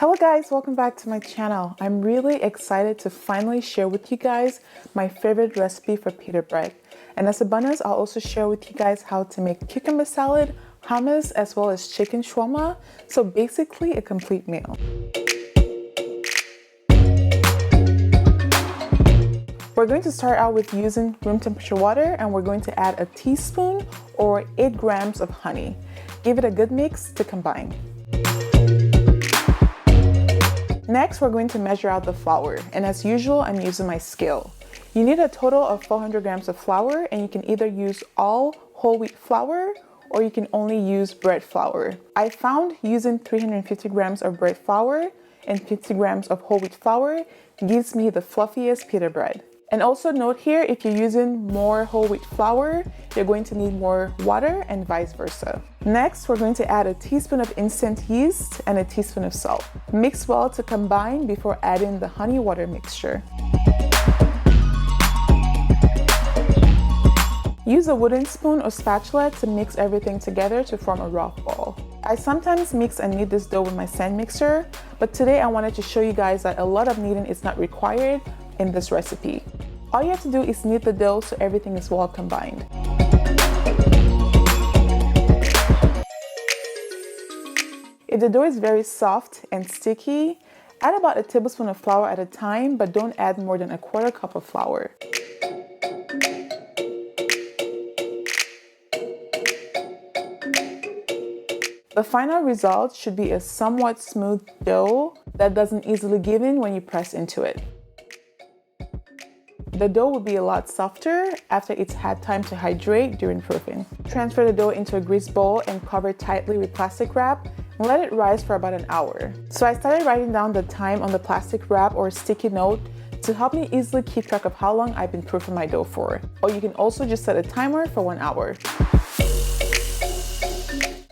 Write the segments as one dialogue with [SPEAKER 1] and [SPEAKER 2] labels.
[SPEAKER 1] Hello guys, welcome back to my channel. I'm really excited to finally share with you guys my favorite recipe for pita bread. And as a bonus, I'll also share with you guys how to make cucumber salad, hummus, as well as chicken shawarma. So basically a complete meal. We're going to start out with using room temperature water, and we're going to add a teaspoon or 8 grams of honey. Give it a good mix to combine. Next, we're going to measure out the flour, and as usual, I'm using my scale. You need a total of 400 grams of flour, and you can either use all whole wheat flour or you can only use bread flour. I found using 350 grams of bread flour and 50 grams of whole wheat flour gives me the fluffiest pita bread. And also note here, if you're using more whole wheat flour, you're going to need more water and vice versa. Next, we're going to add a teaspoon of instant yeast and a teaspoon of salt. Mix well to combine before adding the honey water mixture. Use a wooden spoon or spatula to mix everything together to form a rough ball. I sometimes mix and knead this dough with my stand mixer, but today I wanted to show you guys that a lot of kneading is not required in this recipe. All you have to do is knead the dough so everything is well combined. If the dough is very soft and sticky, add about a tablespoon of flour at a time, but don't add more than a quarter cup of flour. The final result should be a somewhat smooth dough that doesn't easily give in when you press into it. The dough will be a lot softer after it's had time to hydrate during proofing. Transfer the dough into a greased bowl and cover tightly with plastic wrap and let it rise for about an hour. So I started writing down the time on the plastic wrap or sticky note to help me easily keep track of how long I've been proofing my dough for. Or you can also just set a timer for 1 hour.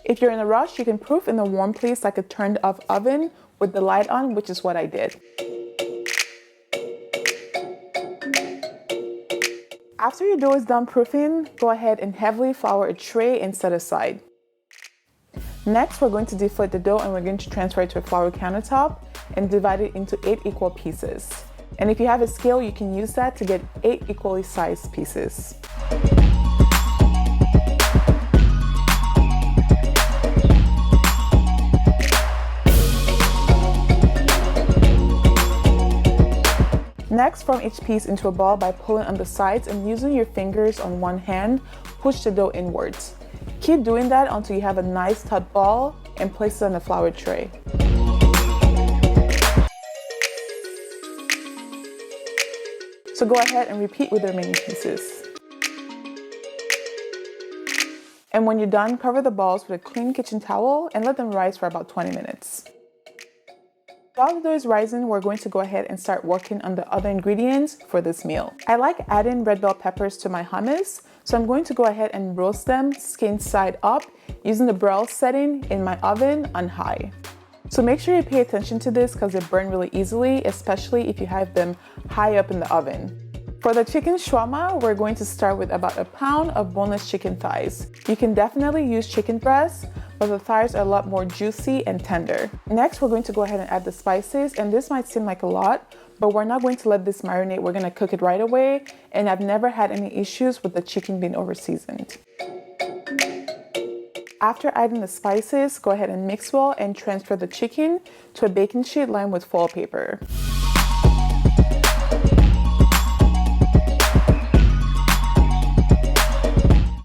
[SPEAKER 1] If you're in a rush, you can proof in a warm place like a turned off oven with the light on, which is what I did. After your dough is done proofing, go ahead and heavily flour a tray and set aside. Next, we're going to deflate the dough and we're going to transfer it to a flour countertop and divide it into 8 equal pieces. And if you have a scale, you can use that to get 8 equally sized pieces. Next, form each piece into a ball by pulling on the sides and using your fingers on one hand, push the dough inwards. Keep doing that until you have a nice taut ball and place it on a flour tray. So go ahead and repeat with the remaining pieces. And when you're done, cover the balls with a clean kitchen towel and let them rise for about 20 minutes. While the dough is rising, we're going to go ahead and start working on the other ingredients for this meal. I like adding red bell peppers to my hummus, so I'm going to go ahead and roast them skin side up using the broil setting in my oven on high. So make sure you pay attention to this because they burn really easily, especially if you have them high up in the oven. For the chicken shawarma, we're going to start with about a pound of boneless chicken thighs. You can definitely use chicken breasts, but the thighs are a lot more juicy and tender. Next, we're going to go ahead and add the spices, and this might seem like a lot, but we're not going to let this marinate. We're going to cook it right away, and I've never had any issues with the chicken being over-seasoned. After adding the spices, go ahead and mix well and transfer the chicken to a baking sheet lined with foil paper.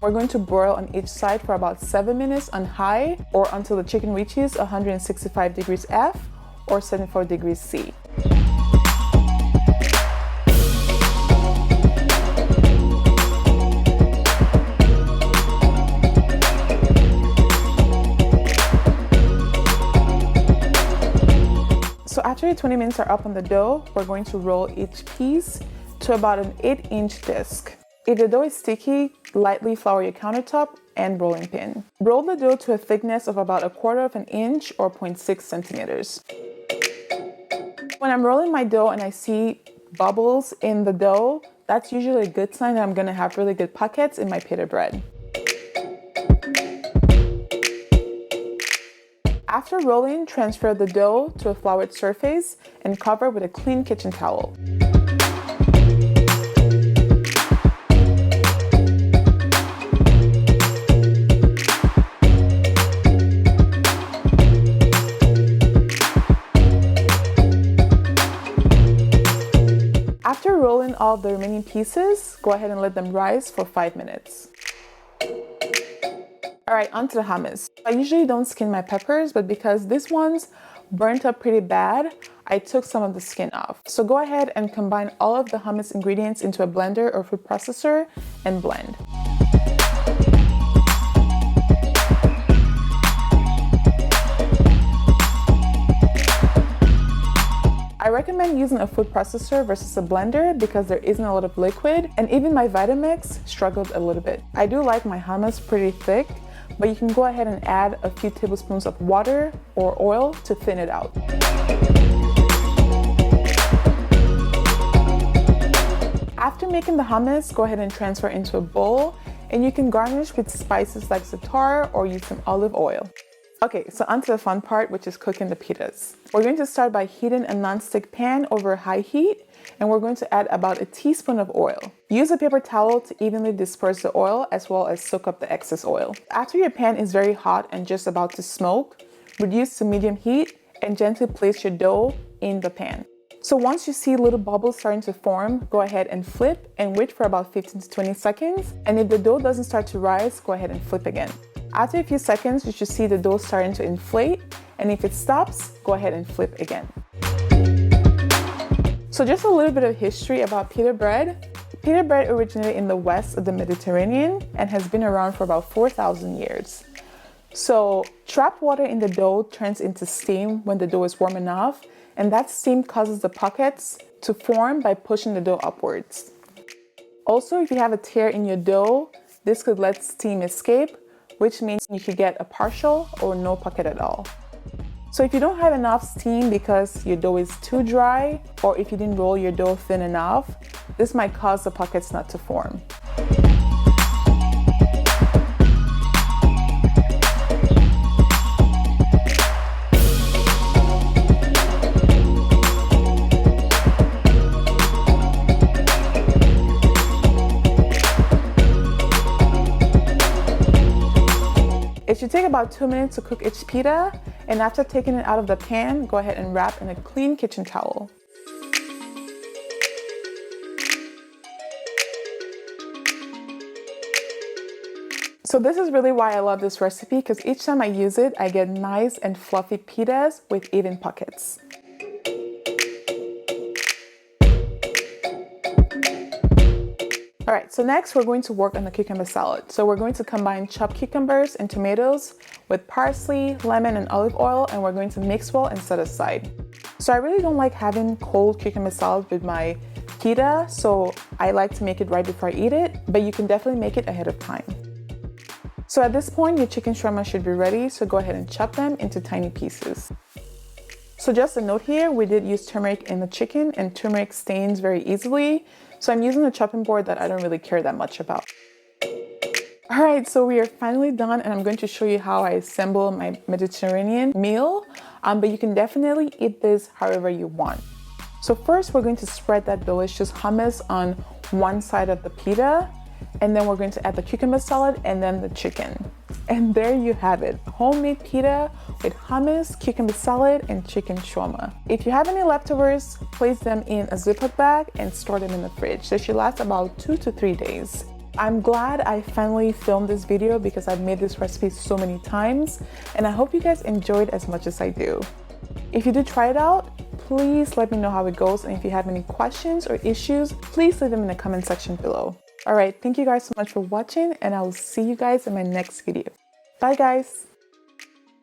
[SPEAKER 1] We're going to broil on each side for about 7 minutes on high or until the chicken reaches 165 degrees F or 74 degrees C. So after your 20 minutes are up on the dough, we're going to roll each piece to about an 8-inch disc. If the dough is sticky, lightly flour your countertop and rolling pin. Roll the dough to a thickness of about 1/4 inch or 0.6 centimeters. When I'm rolling my dough and I see bubbles in the dough, that's usually a good sign that I'm gonna have really good pockets in my pita bread. After rolling, transfer the dough to a floured surface and cover with a clean kitchen towel. After rolling all the remaining pieces, go ahead and let them rise for 5 minutes. Alright, onto the hummus. I usually don't skin my peppers, but because this one's burnt up pretty bad, I took some of the skin off. So go ahead and combine all of the hummus ingredients into a blender or food processor and blend. I recommend using a food processor versus a blender because there isn't a lot of liquid, and even my Vitamix struggled a little bit. I do like my hummus pretty thick, but you can go ahead and add a few tablespoons of water or oil to thin it out. After making the hummus, go ahead and transfer into a bowl, and you can garnish with spices like za'atar or use some olive oil. Okay, so onto the fun part, which is cooking the pitas. We're going to start by heating a non-stick pan over high heat, and we're going to add about a teaspoon of oil. Use a paper towel to evenly disperse the oil as well as soak up the excess oil. After your pan is very hot and just about to smoke, reduce to medium heat and gently place your dough in the pan. So once you see little bubbles starting to form, go ahead and flip and wait for about 15 to 20 seconds. And if the dough doesn't start to rise, go ahead and flip again. After a few seconds, you should see the dough starting to inflate, and if it stops, go ahead and flip again. So just a little bit of history about pita bread. Pita bread originated in the west of the Mediterranean and has been around for about 4,000 years. So trapped water in the dough turns into steam when the dough is warm enough, and that steam causes the pockets to form by pushing the dough upwards. Also, if you have a tear in your dough, this could let steam escape, which means you could get a partial or no pocket at all. So if you don't have enough steam because your dough is too dry, or if you didn't roll your dough thin enough, this might cause the pockets not to form. It should take about 2 minutes to cook each pita, and after taking it out of the pan, go ahead and wrap in a clean kitchen towel. So this is really why I love this recipe, because each time I use it, I get nice and fluffy pitas with even pockets. Alright, so next we're going to work on the cucumber salad. So we're going to combine chopped cucumbers and tomatoes with parsley, lemon, and olive oil, and we're going to mix well and set aside. So I really don't like having cold cucumber salad with my pita, so I like to make it right before I eat it, but you can definitely make it ahead of time. So at this point, your chicken shawarma should be ready, so go ahead and chop them into tiny pieces. So just a note here, we did use turmeric in the chicken, and turmeric stains very easily. So I'm using a chopping board that I don't really care that much about. Alright, so we are finally done, and I'm going to show you how I assemble my Mediterranean meal. But you can definitely eat this however you want. So first we're going to spread that delicious hummus on one side of the pita, and then we're going to add the cucumber salad and then the chicken. And there you have it, homemade pita with hummus, cucumber salad, and chicken shawarma. If you have any leftovers, place them in a Ziploc bag and store them in the fridge. They should last about 2 to 3 days. I'm glad I finally filmed this video because I've made this recipe so many times, and I hope you guys enjoyed as much as I do. If you do try it out, please let me know how it goes, and if you have any questions or issues, please leave them in the comment section below. Alright, thank you guys so much for watching, and I will see you guys in my next video. Bye guys!